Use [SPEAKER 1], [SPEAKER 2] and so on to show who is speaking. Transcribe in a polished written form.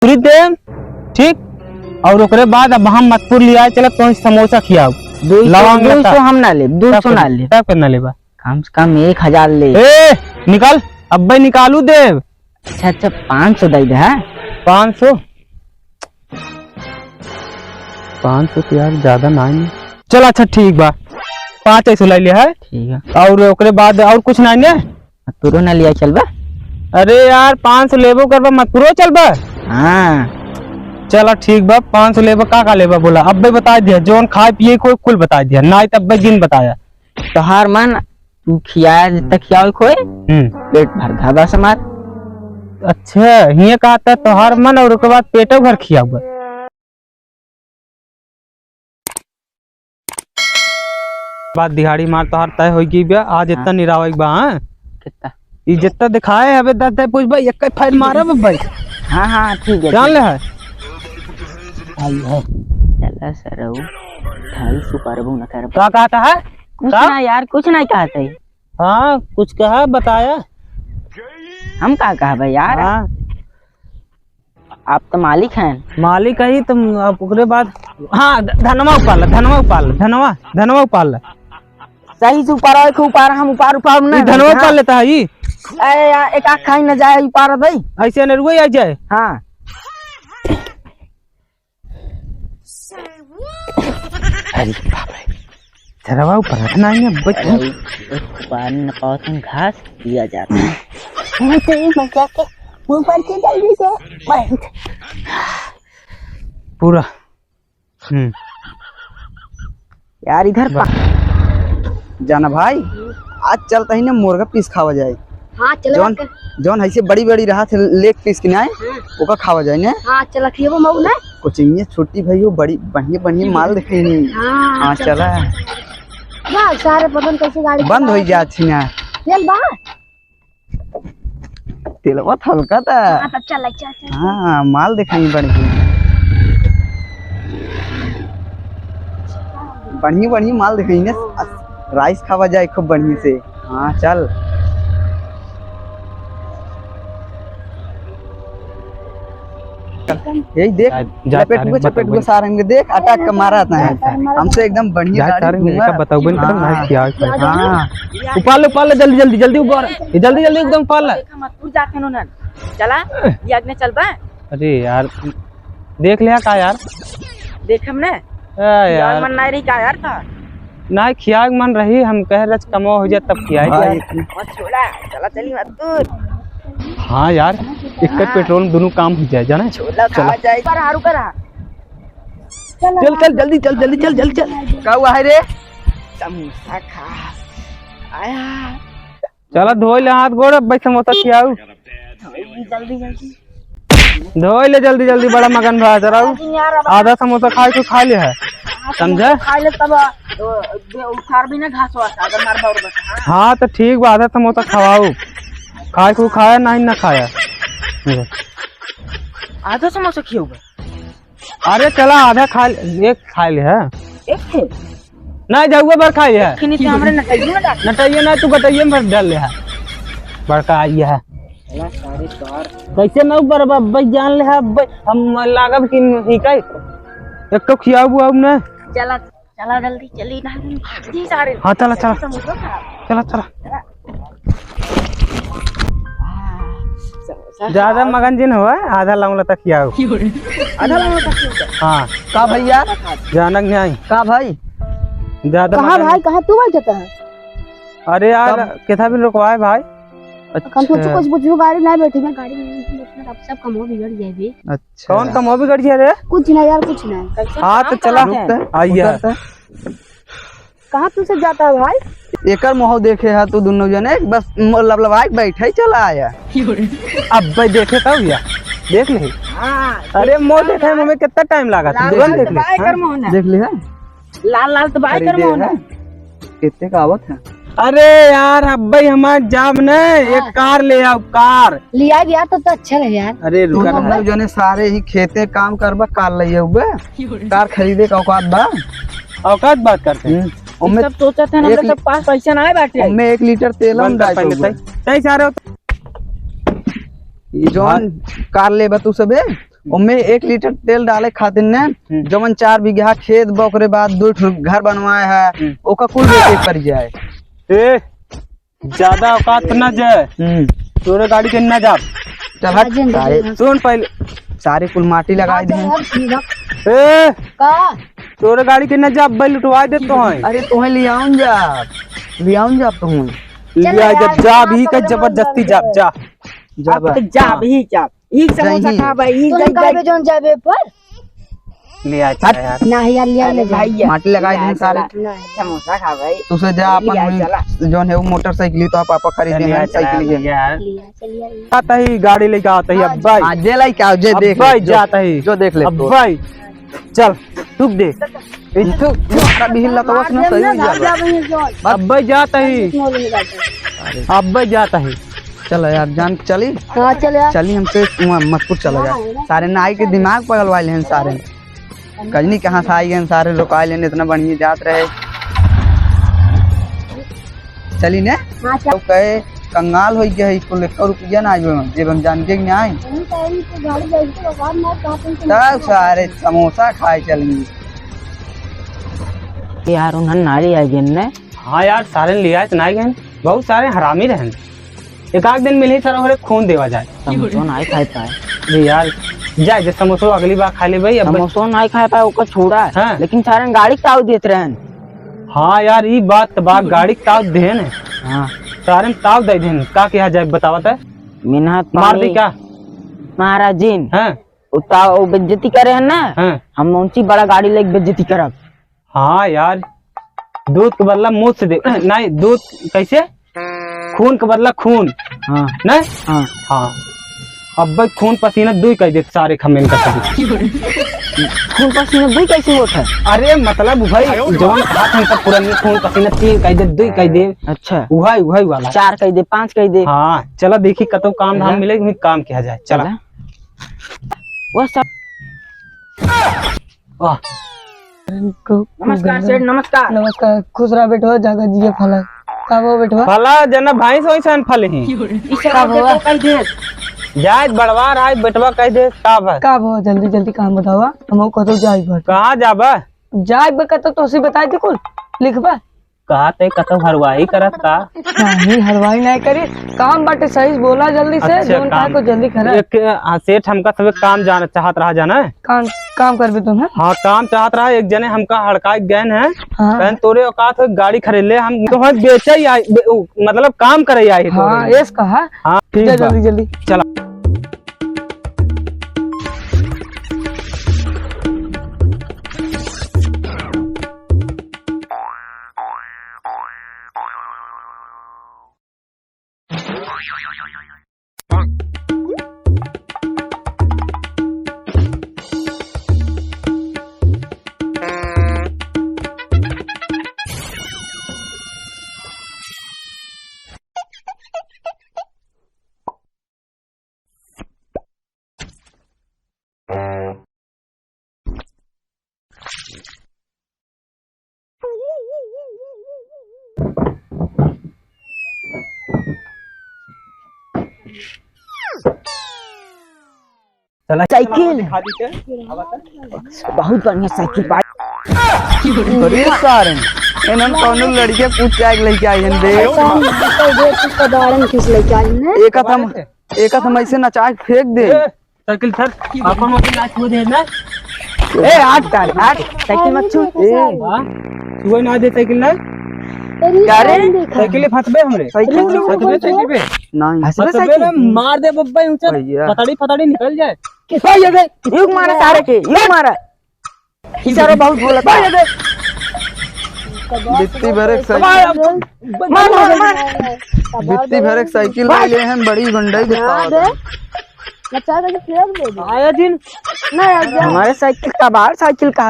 [SPEAKER 1] पूरी दे ठीक। और ओकरे बाद अब हम मतपुर लिया चल तो समोसा खियाओ।
[SPEAKER 2] 200 हम ना ले, 200 ना ले,
[SPEAKER 1] तब करना लेबा
[SPEAKER 2] कम से कम 1000 ले।
[SPEAKER 1] ए निकाल अब भाई निकालू देव।
[SPEAKER 2] अच्छा 500 दे दे। है
[SPEAKER 1] 500 तो यार ज्यादा नहीं। चल अच्छा ठीक बा 500 ले लिया है।
[SPEAKER 2] ठीक है।
[SPEAKER 1] और ओकरे बाद और कुछ नहीं ने
[SPEAKER 2] मतपुरो ना लिया चल बा।
[SPEAKER 1] अरे यार 500 लेबो करबा मतपुरो चल बा।
[SPEAKER 2] हाँ
[SPEAKER 1] चलो ठीक बा 500 लेबा का लेबा बोला अब भाई बता दिया जोन खाए पिए कोई कुल बता दिया ना तब भाई गिन बताया।
[SPEAKER 2] तोहार मन तू खिया जितना खियाओ खोए पेट भर धा बस मार।
[SPEAKER 1] अच्छा ये कहता तोहार मन और उसके बाद पेटो भर खिया हुआ। बात दिहाड़ी मार तोहार तय होगी बे आज इतना निरावई बा। हां
[SPEAKER 2] कितना
[SPEAKER 1] ई जितना दिखाए हवे दस पूछ भाई एक फाइल मारा भाई।
[SPEAKER 2] हाँ हाँ ठीक है
[SPEAKER 1] जान ले है
[SPEAKER 2] आई है। चला सरऊ 250 परबू न कर।
[SPEAKER 1] क्या कहता है
[SPEAKER 2] कुछ ना यार कुछ नहीं कहते।
[SPEAKER 1] हाँ कुछ कहा बताया
[SPEAKER 2] हम का कहा भाई यार।
[SPEAKER 1] हाँ
[SPEAKER 2] आप तो मालिक हैं।
[SPEAKER 1] मालिक ही तुम ओकरे बाद। हाँ धनवा उपाल
[SPEAKER 2] सही से ऊपर आए ऊपर हम ऊपर ऊपर नहीं
[SPEAKER 1] धनवा उपाल लेता है ये।
[SPEAKER 2] अरे यार एक आँख खाई न जाए ऊपर भाई
[SPEAKER 1] ऐसे नरुआ आ जाए।
[SPEAKER 2] हाँ
[SPEAKER 1] अरे बाप रे धनवा ऊपर नहीं है
[SPEAKER 2] ऊपर न पाओ घास दिया जाता है। जल्दी से
[SPEAKER 1] पूरा
[SPEAKER 2] यार इधर
[SPEAKER 3] जाना भाई आज चलता ही ना मुर्गा पीस खावा जाए।
[SPEAKER 4] हाँ चलो
[SPEAKER 3] जौन जौन ऐसे बड़ी बड़ी रहा थे लेग पीस के ना ओका खावा जाए ना।
[SPEAKER 4] हाँ चला खियो मऊ ना
[SPEAKER 3] कोचिंग छोटी भाई हो बड़ी बढ़िया बढ़िया माल दिखे नहीं। हाँ चला
[SPEAKER 4] वाह सारे बदन कैसे गाड़ी
[SPEAKER 3] बंद हो जाती ना
[SPEAKER 4] चल बा
[SPEAKER 3] तेलवा हल्का था।
[SPEAKER 4] हाँ तब चल चल
[SPEAKER 3] हाँ माल दिखाई बढ़िया बढ़िया बढ़िया माल दिखाई ना राइस खावा जाए खूब बढ़िया से। हाँ चल यही देख चपेट को सारंग देख अटैक का मारा था हमसे एकदम बढ़िया
[SPEAKER 1] बताओ
[SPEAKER 3] हाँ
[SPEAKER 1] उपाल जल्दी जल्दी जल्दी जल्दी जल्दी एकदम उपाल।
[SPEAKER 2] मतपुर जाके न चला ये आदमी चल बा।
[SPEAKER 1] अरे यार देख लिया का यार
[SPEAKER 2] देख हमने
[SPEAKER 1] यार
[SPEAKER 2] मन नहीं रही का यार था
[SPEAKER 1] ना खिया मन रही हम कह रहे कमो हो जाए तब खिया
[SPEAKER 2] छोड़ा चला चली मतपुर।
[SPEAKER 1] हाँ यार एक पेट्रोल दोनों काम हो जाए जाना।
[SPEAKER 2] चला करा
[SPEAKER 3] चल चल जल्दी चल जल्दी चल जल्दी चल का हुआ है रे
[SPEAKER 2] समोसा खा आया।
[SPEAKER 1] चला धो ले हाथ गोड़ भाई समोसा खियाऊ
[SPEAKER 2] जल्दी जल्दी
[SPEAKER 1] धो ले जल्दी जल्दी बड़ा मगन भा जरा आधा समोसा खाए तो खा ले है समझे।
[SPEAKER 2] खा ले तब उखाड़ भी ना घास अगर मार बार बस।
[SPEAKER 1] हाँ तो ठीक बा आधा समोसा खवाऊ खाए को खाया नहीं ना खाया।
[SPEAKER 2] आधा समोसा खियोगे।
[SPEAKER 1] अरे चला आधा खा एक खा ले है
[SPEAKER 2] एक थे
[SPEAKER 1] नहीं जाऊगा बार खाई है
[SPEAKER 2] खिनी तो हमरे नटाइयो ना
[SPEAKER 1] नटाइए ना तू बताइए भर डाल ले है बड़का आई है कैसे न ऊपर भाई जान ले है हम लागब कि ठीक है एक तो खिया हुआ हमने।
[SPEAKER 2] चला चला जल्दी चली ना जी सारे।
[SPEAKER 1] हाँ चला चला चला चला ज्यादा मगन जिन हुआ आधा लाऊंगा तक खिया
[SPEAKER 2] आधा लाऊंगा तक।
[SPEAKER 1] हाँ
[SPEAKER 3] का भैया
[SPEAKER 1] जानक नहीं
[SPEAKER 3] का भाई
[SPEAKER 1] ज्यादा
[SPEAKER 4] कहाँ भाई कहाँ तू बैठता है।
[SPEAKER 1] अरे यार कितना भी रुकवाए भाई।
[SPEAKER 4] कम कुछ बुझू गाड़ी ना बैठेगा गाड़ी में बैठना अब सब कम हो बिगड़ जाए भी।
[SPEAKER 3] अच्छा
[SPEAKER 1] कौन कम हो भी गढ़ रे
[SPEAKER 4] कुछ ना यार कुछ ना।
[SPEAKER 1] हाँ तो चला आइए
[SPEAKER 4] कहाँ तू से जाता है भाई।
[SPEAKER 3] एकर मोह देखे है तू दोनों जने बस लबलबाई बैठे ही चला आया।
[SPEAKER 1] अब भाई देखे तब यार देख ले। अरे मोह देखे में कितना टाइम लगा तुरंत
[SPEAKER 3] देख ले है
[SPEAKER 2] लाल लाल तो बाय कर मोहन
[SPEAKER 3] कितने का आवत है।
[SPEAKER 1] अरे यार अब भाई हमारे जाब ने एक कार ले आओ कार
[SPEAKER 4] लिया गया तो अच्छा रहे यार।
[SPEAKER 1] अरे रुका
[SPEAKER 3] दोनों जने सारे ही खेते काम करबा कार ले हुए कार खरीदे का औकात बा
[SPEAKER 1] औकात बात करते हैं।
[SPEAKER 2] सब सोचा था हम लोग पास पैसा ना है बैठे
[SPEAKER 3] में 1 लीटर तेल हम डाल
[SPEAKER 1] तय सारे
[SPEAKER 3] जोन कार ले तू सबे उनमें 1 लीटर तेल डाले खातिर ने जमन 4 बीघा खेत बोकरे बाद 2 घर बनवाए है ओका कुल बेचे पड़ जाए।
[SPEAKER 1] ए ज्यादा औकात न जाए तोरे गाड़ी के न जा।
[SPEAKER 3] चल हट सारे
[SPEAKER 1] सुन पहले
[SPEAKER 3] सारे कुल माटी लगाए दे।
[SPEAKER 1] ए
[SPEAKER 4] का
[SPEAKER 1] तोरे गाड़ी के न जा बैल लुटवा दे तो है।
[SPEAKER 3] अरे तुम्हें ले आऊं जा तुम
[SPEAKER 1] लिया जा भी का जबरदस्ती जा जा
[SPEAKER 2] जा भी जा ई समोसा खा भाई ई
[SPEAKER 4] तुम काबे जोन जाबे पर
[SPEAKER 1] ले आ यार।
[SPEAKER 4] नहीं यार लिया ले
[SPEAKER 2] भाई
[SPEAKER 3] माटी लगाए दे सारे।
[SPEAKER 2] समोसा खा भाई
[SPEAKER 3] तुसे जा अपन जोन है वो मोटरसाइकिल तो पापा खरीदे हैं साइकिल के
[SPEAKER 1] यार
[SPEAKER 4] लिया चलिए
[SPEAKER 1] आता ही गाड़ी लेके आता ही अब भाई
[SPEAKER 3] आज जे लाई क्या जे देख
[SPEAKER 1] भाई जाता ही
[SPEAKER 3] जो देख ले
[SPEAKER 1] अब भाई चल तू दे
[SPEAKER 3] तो मारा बिहिल तो बस ना सही हो जाएगा।
[SPEAKER 1] अब भाई जाता ही अब भाई जाता ही।
[SPEAKER 3] चलो यार जान चली
[SPEAKER 4] हां चल यार
[SPEAKER 3] चली हमसे मत चला जा सारे नाई के दिमाग पगल वाले हैं सारे कजनी कहाँ से आई गए सारे रुका लेने इतना बढ़िया जात रहे। चली ने
[SPEAKER 4] हां
[SPEAKER 3] तो कहे कंगाल हो गया है इसको लेकर रुपया ना आए जब हम जान के नहीं आए
[SPEAKER 4] गाड़ी जाएगी तो बाद में कहां
[SPEAKER 3] तब सारे समोसा खाए चलेंगे।
[SPEAKER 2] यार उन्हें नारी आ गए ने।
[SPEAKER 1] हाँ यार सारे लिया नहीं गए बहुत सारे हरामी रहे एक आध दिन मिले सर और खून देवा जाए
[SPEAKER 2] समोसा नहीं खाए पाए
[SPEAKER 1] जी यार जाए जे समोसा अगली बार खा ले भाई अब
[SPEAKER 2] समोसा नहीं खाए पाए ओकर छोड़ा है
[SPEAKER 1] हाँ।
[SPEAKER 2] लेकिन सारे गाड़ी ताव देत रहन।
[SPEAKER 1] हाँ यार ये बात गाड़ी के ताव दे न
[SPEAKER 2] हां
[SPEAKER 1] सारे ताव दे देन का क्या जाए बतावत है
[SPEAKER 2] मेहनत
[SPEAKER 1] मार दी क्या
[SPEAKER 2] महाराज जी
[SPEAKER 1] हाँ
[SPEAKER 2] उता वो बेइज्जती करे हैं ना
[SPEAKER 1] हाँ
[SPEAKER 2] हम उनसी बड़ा गाड़ी लेके बेइज्जती करब।
[SPEAKER 1] हाँ यार दूध के बदला मुँह से दे नहीं दूध कैसे खून के बदला खून
[SPEAKER 2] हाँ
[SPEAKER 1] नहीं
[SPEAKER 2] हाँ
[SPEAKER 1] हाँ अब भाई खून पसीना दुई कह दे सारे खमेन का सभी
[SPEAKER 2] खून पसीना भी कैसे होता है।
[SPEAKER 1] अरे मतलब भाई जवान हाथ में पूरा खून पसीना 3 कह दे 2 कह दे
[SPEAKER 2] अच्छा
[SPEAKER 1] वही वाला
[SPEAKER 2] 4 कह दे 5 कह दे।
[SPEAKER 1] हाँ चलो देखी कतो काम धाम मिले काम किया जाए चला
[SPEAKER 2] वो सब
[SPEAKER 1] वाह
[SPEAKER 2] नमस्कार सेठ नमस्कार।
[SPEAKER 3] नमस्कार खुश रहा बेटवा जागा जी के फला का वो बेटवा
[SPEAKER 1] फला जना भाई सोई सन फल ही
[SPEAKER 2] कह दे
[SPEAKER 1] जाए बड़वा रहा बेटवा कह दे
[SPEAKER 3] का वो जल्दी काम बतावा हम कतो जाई भर
[SPEAKER 1] कहाँ जाबा
[SPEAKER 3] जाई बे कतो तो बता दे कुल लिखबा
[SPEAKER 1] कहा ते कतो हरवाही करत का
[SPEAKER 3] नहीं हलवाई नहीं करी काम बाटे सही बोला जल्दी से
[SPEAKER 1] अच्छा,
[SPEAKER 3] जोन का को जल्दी करा
[SPEAKER 1] एक सेठ हमका सब काम जाना चाहत रहा जाना है
[SPEAKER 3] काम करबे तुम है।
[SPEAKER 1] हाँ काम चाहत रहा एक जने हमका हड़का गैन है
[SPEAKER 3] हाँ।
[SPEAKER 1] कहन तोरे औकात हो गाड़ी खरीद ले हम तो बेचे ही आई मतलब काम करे आई
[SPEAKER 3] हाँ एस कहा
[SPEAKER 1] हाँ ठीक बा।
[SPEAKER 3] जल्दी
[SPEAKER 1] चला
[SPEAKER 2] साइकिल बहुत बढ़िया साइकिल बा।
[SPEAKER 3] अरे सारन एनन कोनो लड़के पूछ के लेके आई हन दे
[SPEAKER 4] इसका दौड़े में खींच लेके आई ने
[SPEAKER 3] एक हम ऐसे नचा के फेंक दे
[SPEAKER 1] साइकिल सर अपन मोबाइल लाइट हो दे ना
[SPEAKER 3] ए हट
[SPEAKER 2] साइकिल मत छू
[SPEAKER 1] तू ना दे साइकिल ना
[SPEAKER 3] अरे
[SPEAKER 1] साइकिल फंसबे हमरे
[SPEAKER 3] साइकिल
[SPEAKER 1] पे
[SPEAKER 3] नहीं
[SPEAKER 1] फंसबे ना मार दे बब्बा ऊंचा
[SPEAKER 3] भैया।
[SPEAKER 1] फटाड़ी निकल जाए
[SPEAKER 2] युग मारा सारे के युग मारा इशारा बहुत बोला था।
[SPEAKER 3] बित्ती भर एक साइकिल ले हैं बड़ी गंडाई दिखावा
[SPEAKER 4] बच्चा का फेंक दे
[SPEAKER 1] आया दिन
[SPEAKER 4] नहीं
[SPEAKER 2] हमारे साइकिल का बाहर साइकिल का